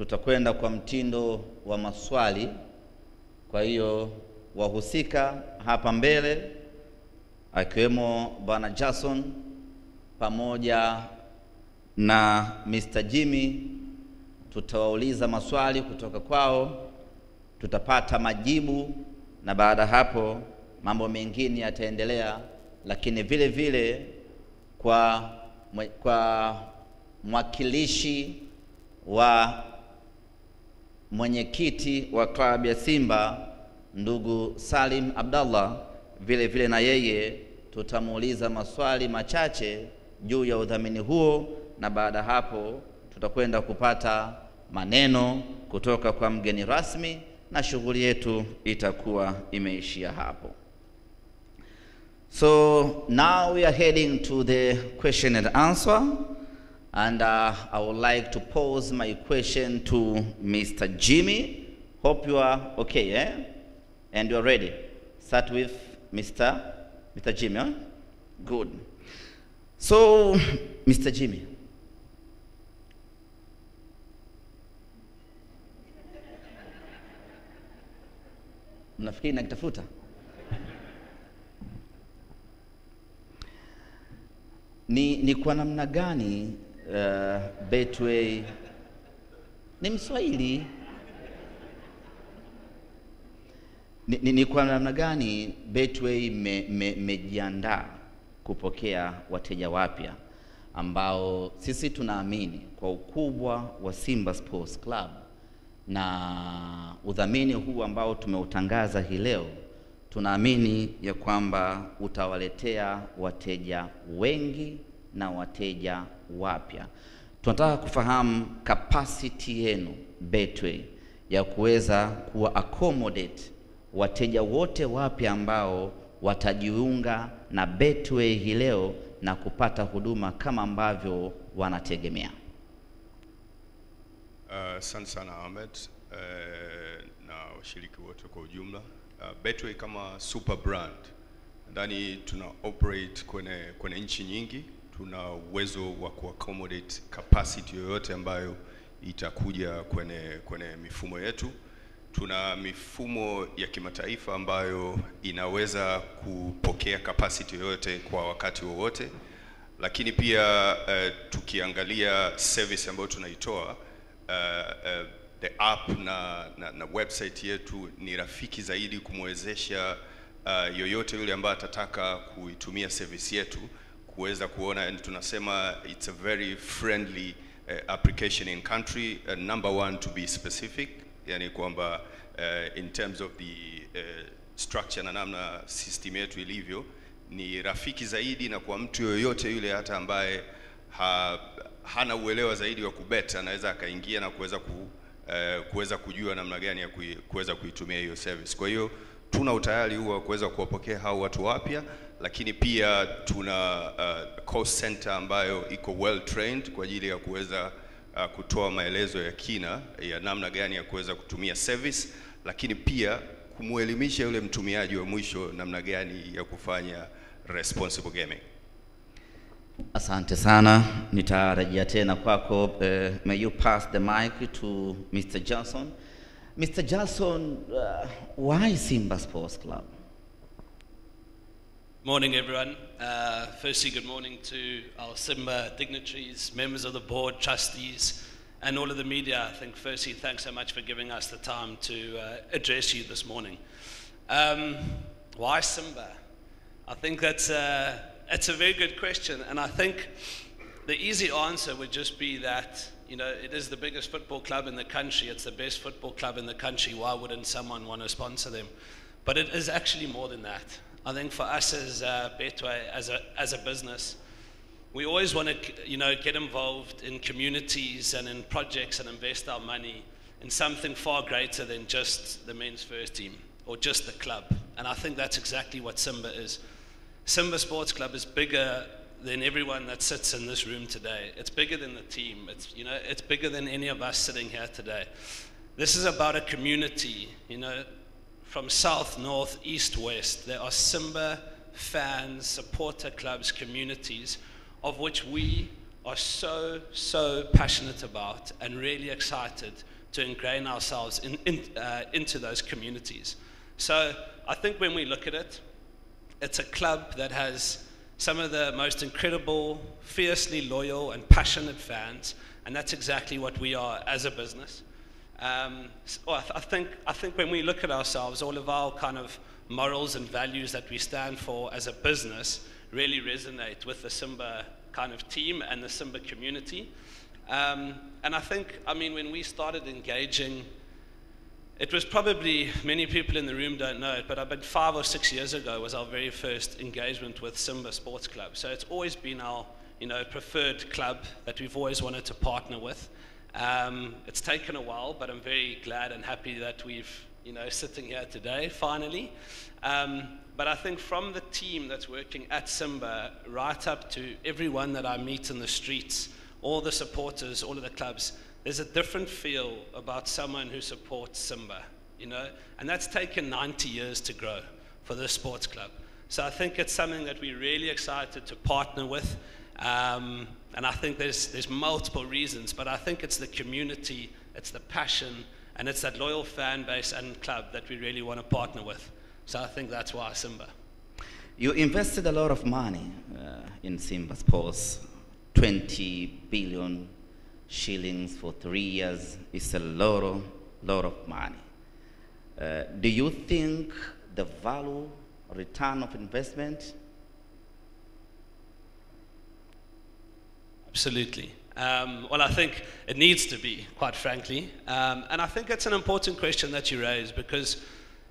tutakwenda kwa mtindo wa maswali. Kwa hiyo wahusika hapa mbele akiwemo Bwana Jason pamoja na Mr. Jimmy, tutawauliza maswali kutoka kwao, tutapata majibu, na baada hapo mambo mengine yataendelea. Lakini vile vile kwa mwakilishi wa mwenyekiti wa klabu ya Simba ndugu Salim Abdallah, vile vile na yeye tutamuuliza maswali machache juu ya udhamini huo, na baada hapo tutakwenda kupata maneno kutoka kwa mgeni rasmi na shughuli yetu itakuwa imeishia hapo. So now we are heading to the question and answer, and I would like to pose my question to Mr. Jimmy. Hope you are okay, and you are ready. Start with Mr. Jimmy, huh? Good. So, Mr. Jimmy, nafikiri nakitafuta. Ni kwa namna gani Betway ni Mswahili? Ni kwa namna gani Betway mejiandaa kupokea wateja wapya ambao sisi tunaamini kwa ukubwa wa Simba Sports Club na udhamini huu ambao tumeutangaza hii leo, tunaamini ya kwamba utawaletea wateja wengi na wateja wapya. Tunataka kufahamu capacity yenu Betway ya kuweza kuwa accommodate wateja wote wapya ambao watajiunga na Betway hii leo na kupata huduma kama ambavyo wanategemea. Asante sana Ahmed na washiriki wote kwa ujumla. Betway kama super brand ndani tuna operate kwenye nchi nyingi. Tuna uwezo wa kuaccommodate capacity yoyote ambayo itakuja kwenye mifumo yetu. Tuna mifumo ya kimataifa ambayo inaweza kupokea capacity yoyote kwa wakati wowote. Lakini pia tukiangalia service ambayo tunaitoa, the app na website yetu ni rafiki zaidi kumwezesha yoyote yule ambaye atataka kuitumia service yetu kuweza kuona, and tunasema it's a very friendly application in country. Number one, to be specific, yani kwamba in terms of the structure na namna system yetu ilivyo ni rafiki zaidi, na kwa mtu yoyote yule hata ambaye hana uelewa zaidi wa kubet anaweza akaingia na kuweza kujua namna gani ya kuweza kuitumia hiyo service. Kwa hiyo tuna utayari huo wa kuweza kuwapokea hao watu wapya, lakini pia tuna call center ambayo iko well trained kwa ajili ya kuweza kutoa maelezo ya kina ya namna gani ya kuweza kutumia service, lakini pia kumuelimisha yule mtumiaji wa mwisho namna gani ya kufanya responsible gaming. Asante sana. Nitarejea tena kwako. May you pass the mic to Mr. Jason. Mr. Jason, why Simba Sports Club? Morning everyone. Firstly, good morning to our Simba dignitaries, members of the board, trustees, and all of the media. I think firstly, thanks so much for giving us the time to address you this morning. Why Simba? I think that's a very good question, and I think the easy answer would just be that, you know, it is the biggest football club in the country. It's the best football club in the country. Why wouldn't someone want to sponsor them? But it is actually more than that. I think for us as Betway, as a business, we always want to, you know, get involved in communities and in projects and invest our money in something far greater than just the men's first team or just the club. And I think that's exactly what Simba is. Simba Sports Club is bigger than everyone that sits in this room today. It's bigger than the team. It's, you know, it's bigger than any of us sitting here today. This is about a community, you know, from south, north, east, west. There are Simba fans, supporter clubs, communities of which we are so passionate about and really excited to ingrain ourselves into those communities. So I think when we look at it, it's a club that has some of the most incredible, fiercely loyal and passionate fans, and that's exactly what we are as a business. I think when we look at ourselves, all of our kind of morals and values that we stand for as a business really resonate with the Simba kind of team and the Simba community. And I think, I mean, when we started engaging, it was probably, many people in the room don't know it, but about 5 or 6 years ago was our very first engagement with Simba Sports Club. So it's always been our, preferred club that we've always wanted to partner with. It's taken a while, but I'm very glad and happy that we've, sitting here today, finally. But I think from the team that's working at Simba, right up to everyone that I meet in the streets, all the supporters, all of the clubs, there's a different feel about someone who supports Simba, and that's taken 90 years to grow for this sports club. So I think it's something that we're really excited to partner with, and I think there's multiple reasons, but I think it's the community, it's the passion, and it's that loyal fan base and club that we really want to partner with. So I think that's why Simba. You invested a lot of money in Simba Sports, 20 billion shillings for 3 years. It's a lot of money. Do you think the value, return of investment? Absolutely. Well, I think it needs to be, quite frankly. And I think it's an important question that you raise, because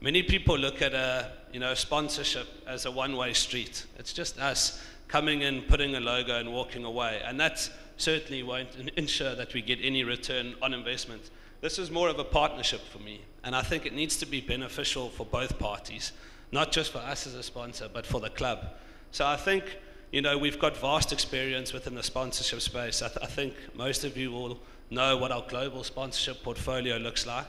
many people look at a sponsorship as a one-way street. It's just us coming in, putting a logo and walking away. And that certainly won't ensure that we get any return on investment. This is more of a partnership for me. And I think it needs to be beneficial for both parties, not just for us as a sponsor, but for the club. So I think, we've got vast experience within the sponsorship space. I think most of you will know what our global sponsorship portfolio looks like,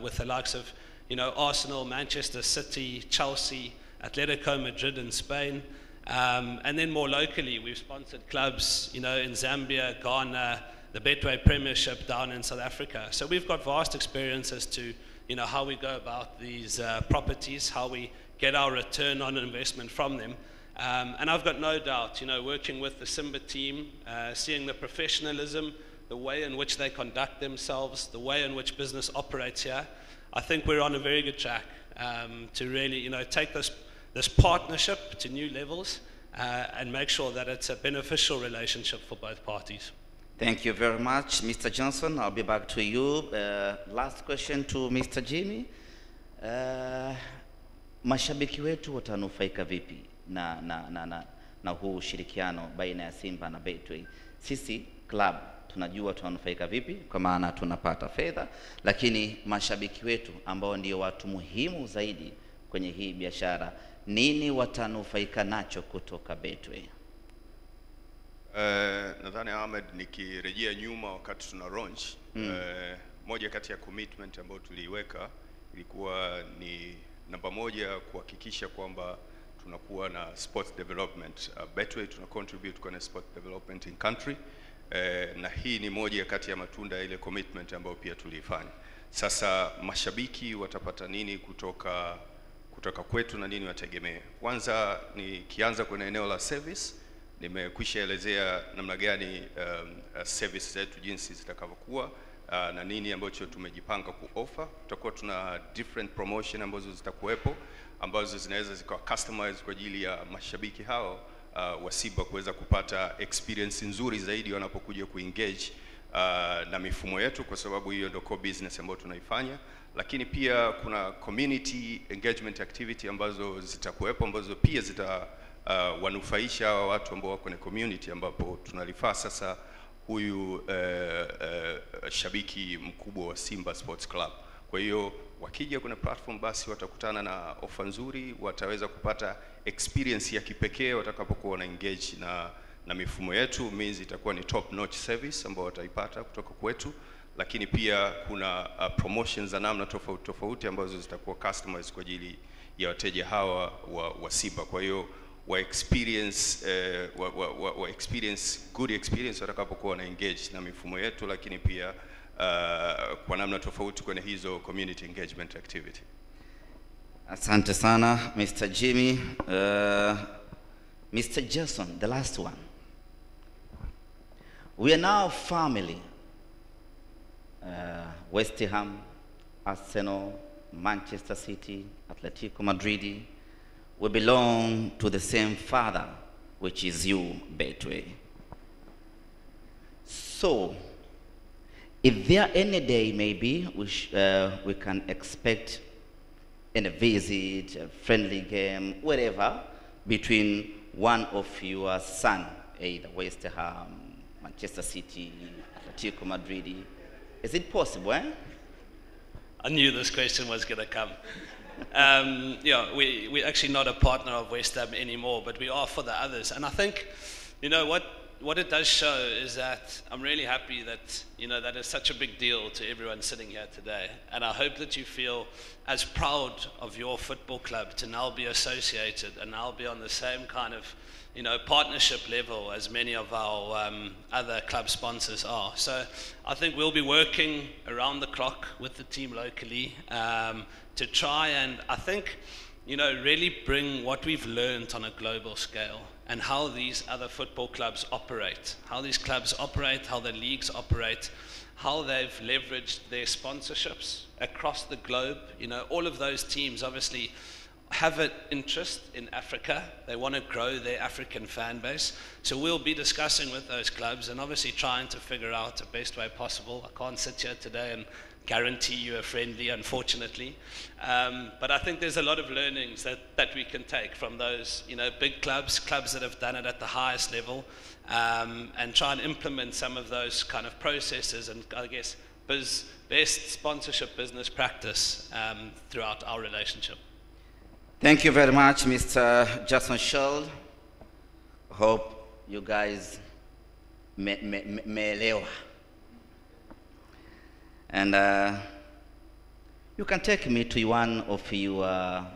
with the likes of, Arsenal, Manchester City, Chelsea, Atletico Madrid in Spain. And then more locally, we've sponsored clubs, in Zambia, Ghana, the Betway Premiership down in South Africa. So we've got vast experience as to, how we go about these properties, how we get our return on investment from them. And I've got no doubt, working with the Simba team, seeing the professionalism, the way in which they conduct themselves, the way in which business operates here, I think we're on a very good track to really, take this partnership to new levels and make sure that it's a beneficial relationship for both parties. Thank you very much, Mr. Johnson. I'll be back to you. Last question to Mr. Jimmy. Mashabiki wetu watanufaika vipi na huu ushirikiano baina ya Simba na Betway? Sisi club tunajua tunanufaika vipi, kwa maana tunapata fedha, lakini mashabiki wetu ambao ndio watu muhimu zaidi kwenye hii biashara, nini watanufaika nacho kutoka Betway? Nadhani Ahmed, nikirejea nyuma wakati tuna launch, moja kati ya commitment ambayo tuliiweka ilikuwa ni namba moja, kuhakikisha kwamba tunakuwa na sports development. Betway tuna contribute kwenye sports development in country, na hii ni moja kati ya matunda ile commitment ambayo pia tulifanya. Sasa mashabiki watapata nini kutoka kwetu na nini wategemea? Kwanza nikianza kwenye eneo la service, nimekwisha elezea namna gani service zetu jinsi zitakavyokuwa, na nini ambacho tumejipanga kuoffer. Tutakuwa tuna different promotion ambazo zitakuwepo, ambazo zinaweza zikawa customized kwa ajili ya mashabiki hao wa Simba kuweza kupata experience nzuri zaidi wanapokuja kuengage na mifumo yetu, kwa sababu hiyo ndio core business ambayo tunaifanya. Lakini pia kuna community engagement activity ambazo zitakuwepo, ambazo pia zita wanufaisha watu ambao wako kwenye community, ambapo tunalifaa sasa huyu shabiki mkubwa wa Simba Sports Club. Kwa hiyo wakija kwenye platform, basi watakutana na ofa nzuri, wataweza kupata experience ya kipekee watakapokuwa na engage na mifumo yetu. Means itakuwa ni top notch service ambao wataipata kutoka kwetu, lakini pia kuna promotions za namna tofauti tofauti ambazo zitakuwa customized kwa ajili ya wateja hawa wa Simba. Kwa hiyo experience good experience watakapokuwa na engage na mifumo yetu, lakini pia kwa namna tofauti kwenye hizo community engagement activity. Asante sana Mr. Jimmy. Mr. Jason, the last one. We are now family. West Ham, Arsenal, Manchester City, Atletico Madrid. We belong to the same father, which is you, Betway. So, if there any day maybe we can expect in a visit, a friendly game, whatever, between one of your son, either West Ham, Manchester City, Atletico Madrid, is it possible? I knew this question was going to come. Yeah, we're actually not a partner of West Ham anymore, but we are for the others. And I think, you know, what it does show is that I'm really happy that, you know, that is such a big deal to everyone sitting here today. And I hope that you feel as proud of your football club to now be associated and now be on the same kind of, you know, partnership level as many of our other club sponsors are. So I think we'll be working around the clock with the team locally to try and, I think, you know, really bring what we've learned on a global scale and how these other football clubs operate, how these clubs operate, how the leagues operate, how they've leveraged their sponsorships across the globe. You know, all of those teams obviously have an interest in Africa. They want to grow their African fan base. So we'll be discussing with those clubs and obviously trying to figure out the best way possible. I can't sit here today and guarantee you a friendly, unfortunately. But I think there's a lot of learnings that we can take from those, you know, big clubs that have done it at the highest level, and try and implement some of those kind of processes and, I guess, best sponsorship business practice throughout our relationship. Thank you very much, Mr. Jason Scholl. Hope you guys meelewa. And you can take me to one of your,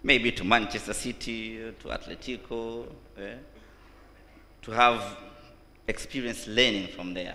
maybe to Manchester City, to Atletico, to have experience learning from there.